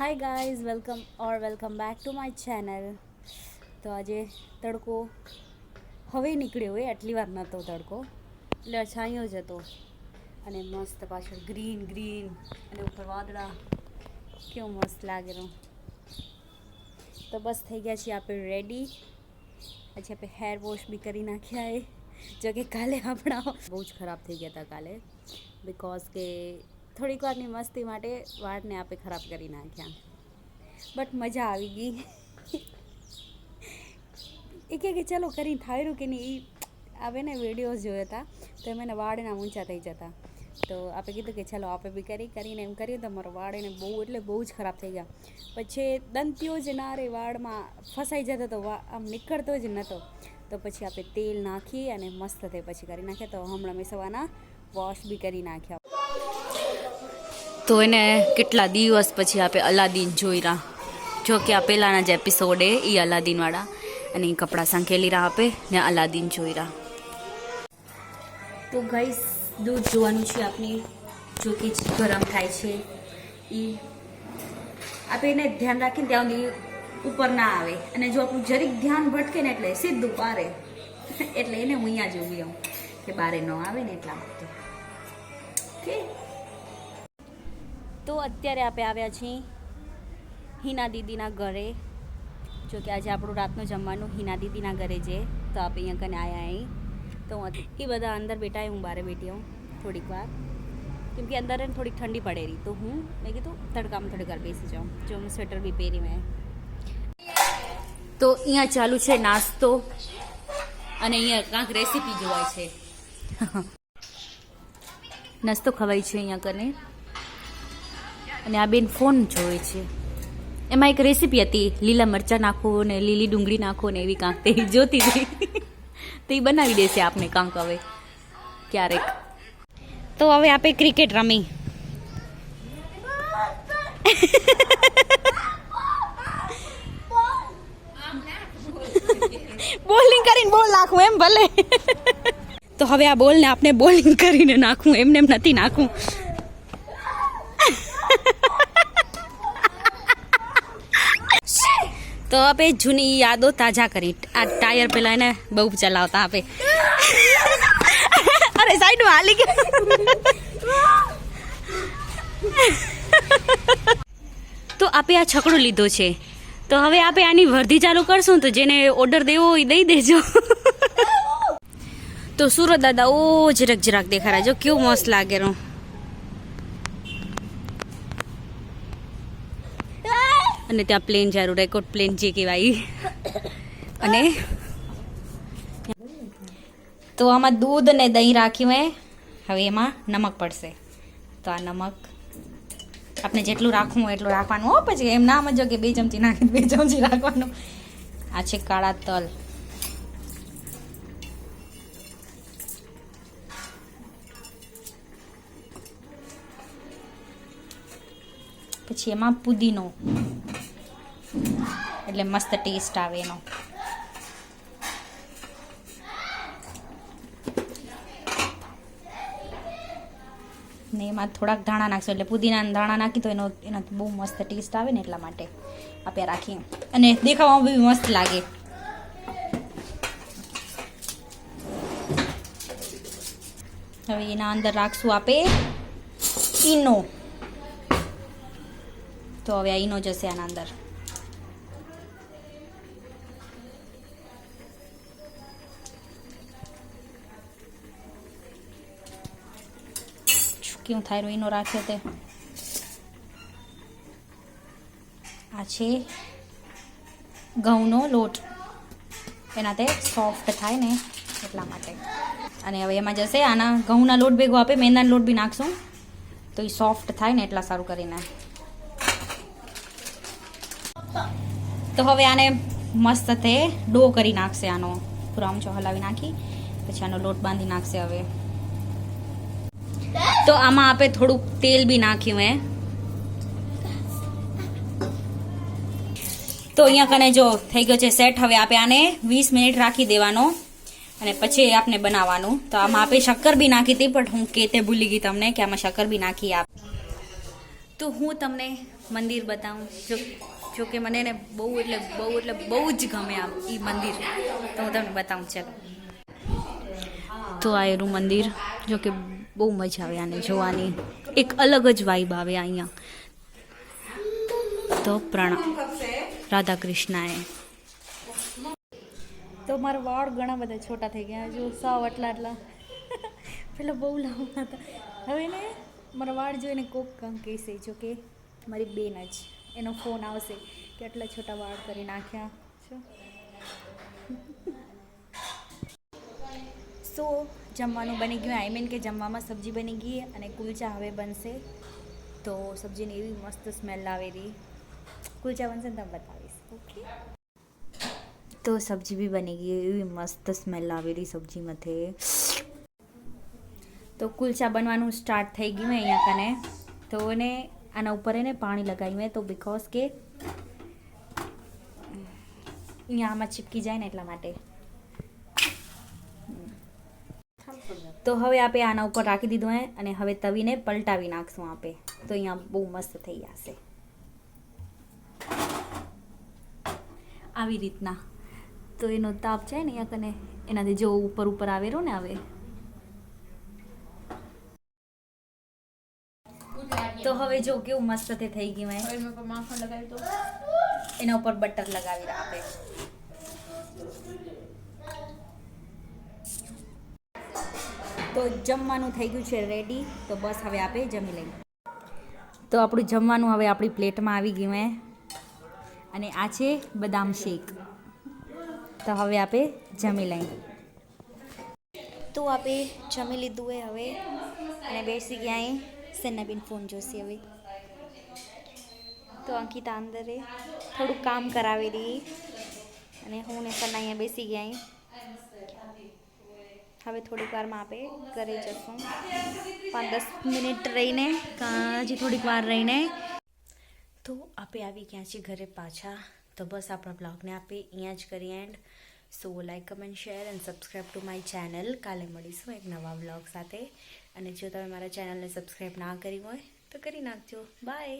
Hi guys welcome back to my channel. तो आज तड़को हवे निकळ्यो હોય આટલી વાર નહોતો તડકો એટલે છાંયો જ હતો અને મસ્ત પાછળ ગ્રીન અને ઉપર વાદળા કેવું મસ્ત લાગે રહ્યું। તો બસ થઈ ગયા છીએ આપણે રેડી। આજે આપણે હેર વોશ બી કરી નાખ્યા है जो कि કાલે આપણા બહુ જ ખરાબ થઈ ગયા હતા કાલે बिकॉज કે થોડીક વારની મસ્તી માટે વાળને આપણે ખરાબ કરી નાખ્યા બટ મજા આવી ગઈ। એ કે ચલો કરી થાયરું કે નહીં આવે ને વિડીયોઝ જોયા હતા તો એમને વાળના ઊંચા થઈ જતા તો આપણે કીધું કે ચલો આપણે બી કરીને એમ કરીએ તો મારો વાળ એને બહુ જ ખરાબ થઈ ગયા। પછી દંતીઓ જ ના રે વાળમાં ફસાઈ જતો તો આમ નીકળતો જ નહોતો તો પછી આપણે તેલ નાખી અને મસ્ત થઈ પછી કરી નાખ્યા। તો હમણાં મેં સવારના વોશ બી કરી નાખ્યા। તો એને કેટલા દિવસ પછી આપણે અલાદીન જોઈ રહ્યા જો કે આ પહેલાંના જે એપિસોડ એ અલાદીનવાળા અને એ કપડાં સંકેલી રહ્યા આપે ને અલાદીન જોઈ રહ્યા। તો ગાઈસ દૂધ જોવાનું છે આપની જો કે ગરમ થાય છે એ આપણે એને ધ્યાન રાખીને ત્યાં સુધી ઉપર ના આવે અને જો આપણું જરીક ધ્યાન ભટકે ને એટલે સીધું પારે એટલે એને હું અહીંયા જોઉં આવું કે બારે ન આવે ને એટલા માટે ઓકે। તો અત્યારે આપણે આવ્યા છીએ હિના દીદીના ઘરે જો કે આજે આપણું રાતનું જમવાનું હિના દીદીના ઘરે છે તો આપણે અહીંયા કને આવ્યા અહીં તો એ બધા અંદર બેઠા હું બહાર બેઠી હું થોડીક વાર કેમ કે અંદર થોડીક ઠંડી પડે રહી તો હું મેં કીધું તડકામાં થોડીક વાર બેસી જાઉં જો હું સ્વેટર બી પહેરી મેં। તો અહીંયા ચાલુ છે નાસ્તો અને અહીંયા કાંઈક રેસીપી જોવાય છે નાસ્તો ખવાય છે અહીંયા કને અને આ બેન ફોન જોવે છે એમાં એક રેસીપી હતી લીલા મરચાં નાખો ને લીલી ડુંગળી નાખો ને એવી કાંક તે જોતી હતી તો એ બનાવી દેશે આપને કાંક હવે ક્યારેક। તો હવે આપણે ક્રિકેટ રમી બોલિંગ કરીને બોલ નાખું એમ ભલે તો હવે આ બોલને આપણે બોલિંગ કરીને નાખવું એમને એમ નથી નાખવું। તો આપણે જૂની યાદો તાજા કરી આ ટાયર પેલા એને બહુ ચલાવતા આપે અરે સાઈડમાં હાલી ગયા તો આપણે આ છકડું લીધો છે તો હવે આપણે આની વર્ધી ચાલુ કરશું તો જેને ઓર્ડર દેવો હોય દઈ દેજો। તો સુરત દાદા ઓ જરાક દેખાડા જો કેવું મસ્ત લાગે રહ્યું અને ત્યાં પ્લેન જારું રેકોર્ડ પ્લેન જે કહેવાય અને તો આમાં દૂધ અને દહીં રાખ્યું હે હવે એમાં નમક પડશે તો આ નમક આપણે જેટલું રાખવું હોય એટલું રાખવાનું હો પછી એમ ના સમજો કે 2 ચમચી નાખીને 2 ચમચી રાખવાનું। આ છે કાળા તલ પછી એમાં પુદીનો એટલે મસ્ત ટેસ્ટ આવે એનો ને એમાં થોડાક ધાણા નાખશો એટલે પુદીના ધાણા નાખી તો એનાથી બહુ મસ્ત ટેસ્ટ આવે ને એટલા માટે આપણે રાખીએ અને દેખાવામાં બી મસ્ત લાગે। હવે એના અંદર રાખશું આપણે ઈનો તો હવે આ ઈનો જશે આના અંદર કેવું થાય ઈનો રાખ્યો તે આ છે ઘઉંનો લોટ એનાથી સોફ્ટ થાય ને એટલા માટે અને હવે એમાં જશે આના ઘઉંના લોટ ભેગો આપે મેંદાનો લોટ બી નાખશું તો એ સોફ્ટ થાય ને એટલા સારું કરીને। તો હવે આને મસ્ત તે ડો કરી નાખશે આનો પૂરો આમચો હલાવી નાખી પછી આનો લોટ બાંધી નાખશે। હવે તો આમાં આપણે થોડુંક તેલ બી નાખ્યું હે તો અહીંયા કને જો થઈ ગયો છે સેટ। હવે આપણે આને 20 મિનિટ રાખી દેવાનો અને પછી આપણે બનાવવાનું। તો આમાં આપણે શક્કર બી નાખી હતી પણ હું કહેતે ભૂલી ગઈ તમને કે આમાં શક્કર બી નાખી આપ તો હું તમને મંદિર બતાવું. જો કે મને ને બહુ બહુ જ ગમે આ એ મંદિર, તો હું તમને બતાવું. ચાલો, તો આ એનું મંદિર, જો કે બહુ મજા આવે આને જોવાની, એક અલગ જ વાઇબ આવે અહીંયા. તો પ્રણામ રાધા કૃષ્ણાએ. તો મારા વાળ ઘણા બધા છોટા થઈ ગયા, જો સાવ આટલા પેલા બહુ લાંબા હતા. હવે ને મારા વાળ જોઈને કોક કામ કહેશે, જો કે મારી બેન જ, એનો ફોન આવશે કે આટલા છોટા વાળ કરી નાખ્યા છો. સો જમવાનું બની ગયું, આઈ મીન કે જમવામાં સબ્જી બની ગઈ અને કુલચા હવે બનશે. તો સબ્જીની એવી મસ્ત સ્મેલ આવેલી, કુલચા બનશે ને તમે બતાવીશ. ઓકે, તો સબ્જી બી બની ગઈ, એવી મસ્ત સ્મેલ આવેલી સબ્જીમાંથી. તો કુલચા બનવાનું સ્ટાર્ટ થઈ ગયું અહીંયા કને. તો એને આના ઉપર એને પાણી લગાવ્યું, તો બિકોઝ કે અહીંયા આમાં ચીપકી જાય ને એટલા માટે. તો હવે આપણે આના ઉપર રાખી દીધું હે અને હવે તવીને પલટાવી નાખશું આપણે, તો અહીંયા બહુ મસ્ત થઈ જશે આવી રીતના. તો એનો તાપ છે ને અહીંયા કને, એનાથી જો ઉપર આવેલો ને હવે. તો હવે જો કેવું મસ્ત થઈ ગયું હે. માખણ લગાવી દો, એના ઉપર બટર લગાવી દે આપણે. તો જમવાનું થઈ ગયું છે રેડી, તો બસ હવે આપણે જમી લઈએ. તો આપણું જમવાનું હવે આપણી પ્લેટમાં આવી ગયું હે અને આ છે બદામ શેક. તો હવે આપણે જમી લઈએ. તો આપણે જમી લીધું હે હવે અને બેસી ગયા અહીં. સન્નાબેન ફોન જોશે હવે. તો અંકિતા અંદરે થોડું કામ કરાવેલી અને હું ને સન્ના અહીંયા બેસી ગયા અહીં. હવે થોડીક વારમાં આપણે ઘરે જશું, 5-10 મિનિટ રહીને, હજી થોડીક વાર રહીને. તો આપણે આવી ગયા છીએ ઘરે પાછા. તો બસ આપણા બ્લોગને આપણે અહીંયા જ કરીએ and. So like, comment, share and subscribe to my channel. કાલે મળીશું એક નવા બ્લોગ સાથે. અને જો તમે મારા ચેનલને સબસ્ક્રાઈબ ના કરી હોય તો કરી નાખજો. બાય.